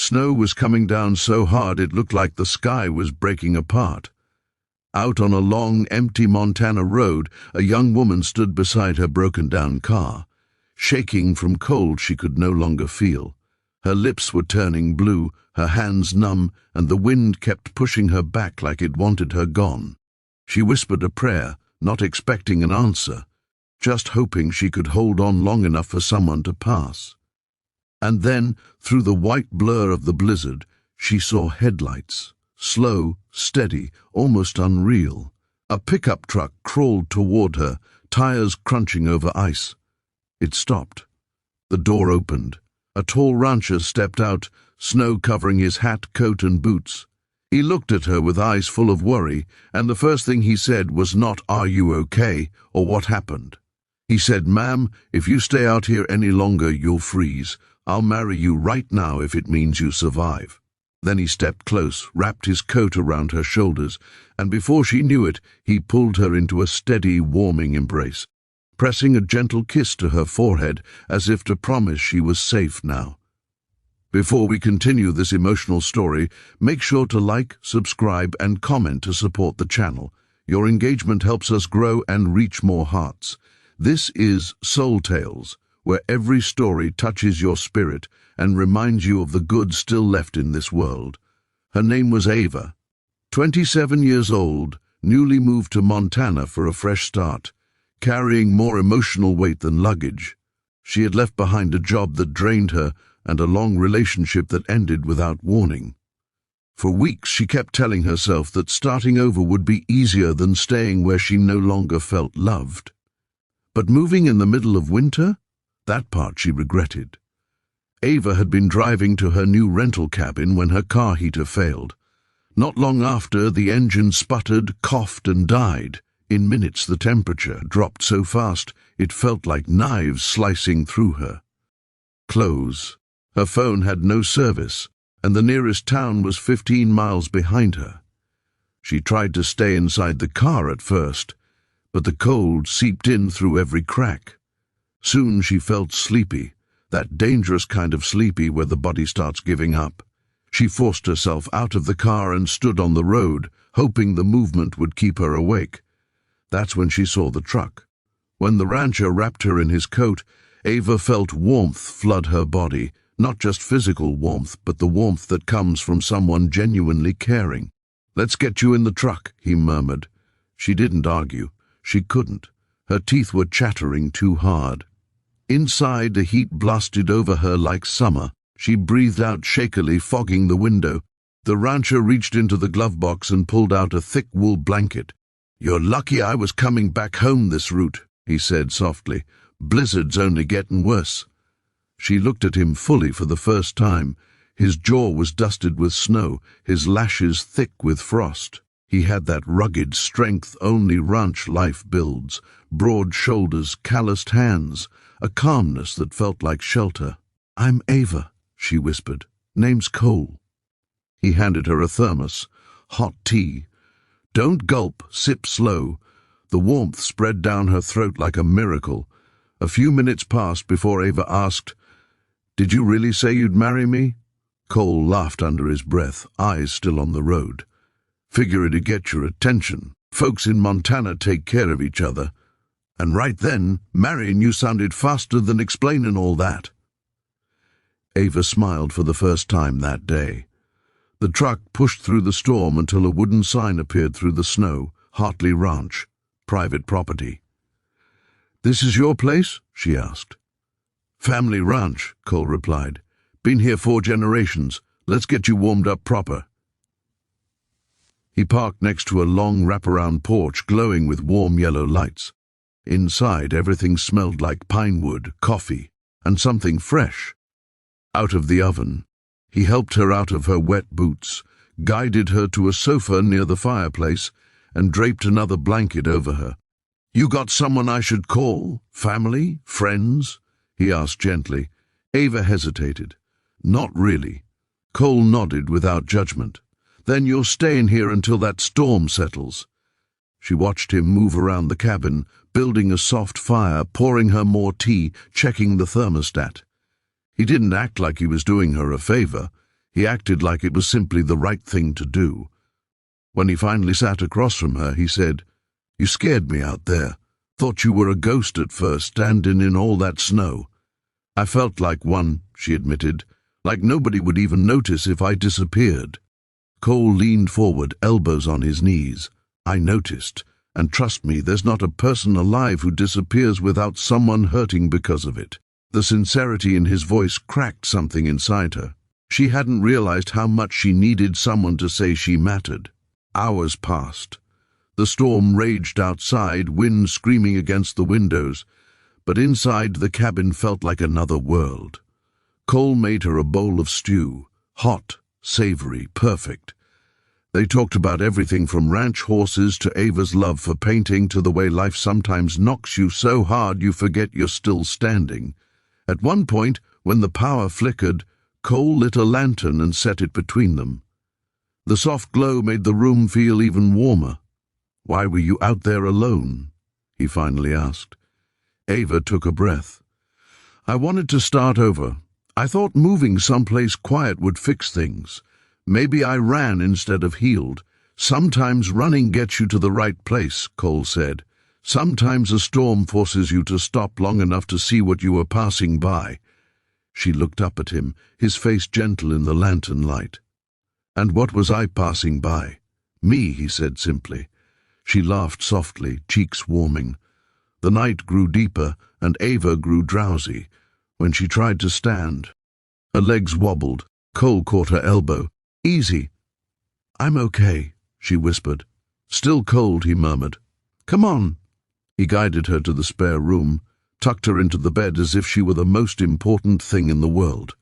Snow was coming down so hard it looked like the sky was breaking apart. Out on a long, empty Montana road, a young woman stood beside her broken-down car, shaking from cold she could no longer feel. Her lips were turning blue, her hands numb, and the wind kept pushing her back like it wanted her gone. She whispered a prayer, not expecting an answer, just hoping she could hold on long enough for someone to pass. And then, through the white blur of the blizzard, she saw headlights. Slow, steady, almost unreal. A pickup truck crawled toward her, tires crunching over ice. It stopped. The door opened. A tall rancher stepped out, snow covering his hat, coat, and boots. He looked at her with eyes full of worry, and the first thing he said was not, "Are you okay?" or "What happened?" He said, "Ma'am, if you stay out here any longer, you'll freeze. I'll marry you right now if it means you survive." Then he stepped close, wrapped his coat around her shoulders, and before she knew it, he pulled her into a steady, warming embrace, pressing a gentle kiss to her forehead as if to promise she was safe now. Before we continue this emotional story, make sure to like, subscribe, and comment to support the channel. Your engagement helps us grow and reach more hearts. This is Soul Tales, where every story touches your spirit and reminds you of the good still left in this world. Her name was Ava, 27 years old, newly moved to Montana for a fresh start, carrying more emotional weight than luggage. She had left behind a job that drained her and a long relationship that ended without warning. For weeks she kept telling herself that starting over would be easier than staying where she no longer felt loved. But moving in the middle of winter? That part she regretted. Ava had been driving to her new rental cabin when her car heater failed. Not long after, the engine sputtered, coughed, and died. In minutes the temperature dropped so fast it felt like knives slicing through her. Clothes. Her phone had no service, and the nearest town was 15 miles behind her. She tried to stay inside the car at first, but the cold seeped in through every crack. Soon she felt sleepy, that dangerous kind of sleepy where the body starts giving up. She forced herself out of the car and stood on the road, hoping the movement would keep her awake. That's when she saw the truck. When the rancher wrapped her in his coat, Ava felt warmth flood her body, not just physical warmth, but the warmth that comes from someone genuinely caring. "Let's get you in the truck," he murmured. She didn't argue. She couldn't. Her teeth were chattering too hard. Inside, the heat blasted over her like summer. She breathed out shakily, fogging the window. The rancher reached into the glove box and pulled out a thick wool blanket. "You're lucky I was coming back home this route," he said softly. "Blizzard's only getting worse." She looked at him fully for the first time. His jaw was dusted with snow, his lashes thick with frost. He had that rugged strength only ranch life builds, broad shoulders, calloused hands, a calmness that felt like shelter. "I'm Ava," she whispered. "Name's Cole." He handed her a thermos, hot tea. "Don't gulp, sip slow." The warmth spread down her throat like a miracle. A few minutes passed before Ava asked, "Did you really say you'd marry me?" Cole laughed under his breath, eyes still on the road. "Figure it'd get your attention. Folks in Montana take care of each other. And right then, marrying you sounded faster than explaining all that." Ava smiled for the first time that day. The truck pushed through the storm until a wooden sign appeared through the snow, Hartley Ranch, private property. "This is your place?" she asked. "Family ranch," Cole replied. "Been here 4 generations. Let's get you warmed up proper." He parked next to a long wraparound porch glowing with warm yellow lights. Inside, everything smelled like pine wood, coffee, and something fresh. Out of the oven. He helped her out of her wet boots, guided her to a sofa near the fireplace, and draped another blanket over her. "You got someone I should call? Family? Friends?" he asked gently. Ava hesitated. "Not really." Cole nodded without judgment. "Then you're staying here until that storm settles." She watched him move around the cabin, building a soft fire, pouring her more tea, checking the thermostat. He didn't act like he was doing her a favor. He acted like it was simply the right thing to do. When he finally sat across from her, he said, "You scared me out there. Thought you were a ghost at first, standing in all that snow." "I felt like one," she admitted, "like nobody would even notice if I disappeared." Cole leaned forward, elbows on his knees. "I noticed, and trust me, there's not a person alive who disappears without someone hurting because of it." The sincerity in his voice cracked something inside her. She hadn't realized how much she needed someone to say she mattered. Hours passed. The storm raged outside, wind screaming against the windows, but inside the cabin felt like another world. Cole made her a bowl of stew, hot, savory, perfect. They talked about everything from ranch horses to Ava's love for painting to the way life sometimes knocks you so hard you forget you're still standing. At one point, when the power flickered, Cole lit a lantern and set it between them. The soft glow made the room feel even warmer. "Why were you out there alone?" he finally asked. Ava took a breath. "I wanted to start over. I thought moving someplace quiet would fix things. Maybe I ran instead of healed. Sometimes running gets you to the right place," Cole said. "Sometimes a storm forces you to stop long enough to see what you were passing by." She looked up at him, his face gentle in the lantern light. "And what was I passing by?" "Me," he said simply. She laughed softly, cheeks warming. The night grew deeper, and Ava grew drowsy. When she tried to stand, her legs wobbled. Cole caught her elbow. "Easy." "I'm okay," she whispered. "Still cold," he murmured. "Come on." He guided her to the spare room, tucked her into the bed as if she were the most important thing in the world.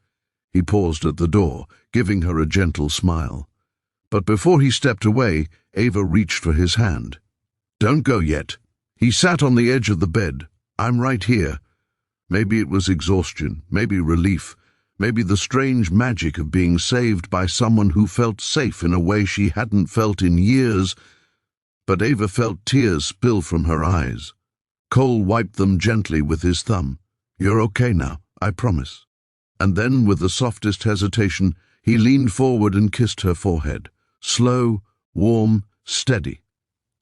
He paused at the door, giving her a gentle smile. But before he stepped away, Ava reached for his hand. "Don't go yet." He sat on the edge of the bed. "I'm right here." Maybe it was exhaustion, maybe relief, maybe the strange magic of being saved by someone who felt safe in a way she hadn't felt in years. But Ava felt tears spill from her eyes. Cole wiped them gently with his thumb. "You're okay now, I promise." And then, with the softest hesitation, he leaned forward and kissed her forehead. Slow, warm, steady.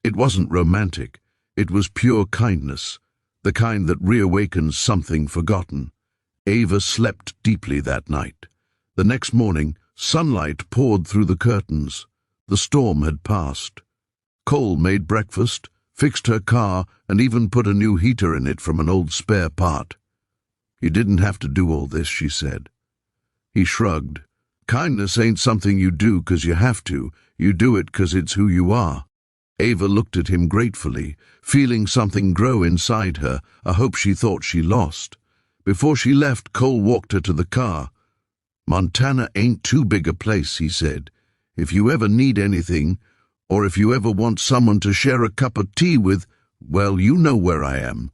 It wasn't romantic. It was pure kindness, the kind that reawakens something forgotten. Ava slept deeply that night. The next morning, sunlight poured through the curtains. The storm had passed. Cole made breakfast, fixed her car, and even put a new heater in it from an old spare part. "You didn't have to do all this," she said. He shrugged. "Kindness ain't something you do 'cause you have to. You do it 'cause it's who you are." Ava looked at him gratefully, feeling something grow inside her, a hope she thought she lost. Before she left, Cole walked her to the car. "Montana ain't too big a place," he said. "If you ever need anything, or if you ever want someone to share a cup of tea with, well, you know where I am."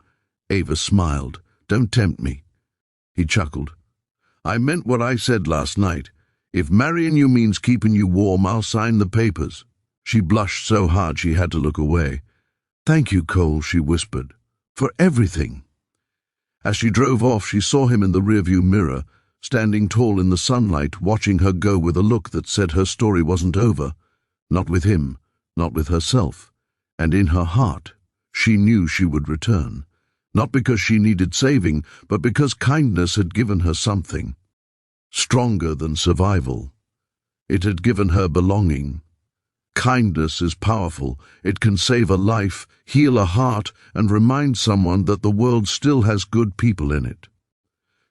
Ava smiled. "Don't tempt me." He chuckled. "I meant what I said last night. If marrying you means keeping you warm, I'll sign the papers." She blushed so hard she had to look away. "Thank you, Cole," she whispered, "for everything." As she drove off, she saw him in the rearview mirror, standing tall in the sunlight, watching her go with a look that said her story wasn't over. Not with him, not with herself. And in her heart, she knew she would return. Not because she needed saving, but because kindness had given her something stronger than survival. It had given her belonging. Kindness is powerful. It can save a life, heal a heart, and remind someone that the world still has good people in it.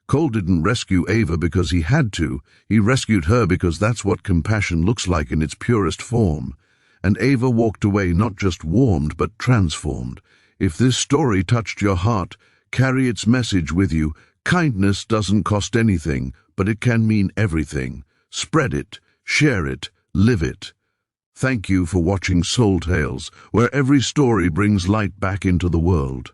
Cole didn't rescue Ava because he had to. He rescued her because that's what compassion looks like in its purest form. And Ava walked away not just warmed, but transformed. If this story touched your heart, carry its message with you. Kindness doesn't cost anything, but it can mean everything. Spread it, share it, live it. Thank you for watching Soul Tales, where every story brings light back into the world.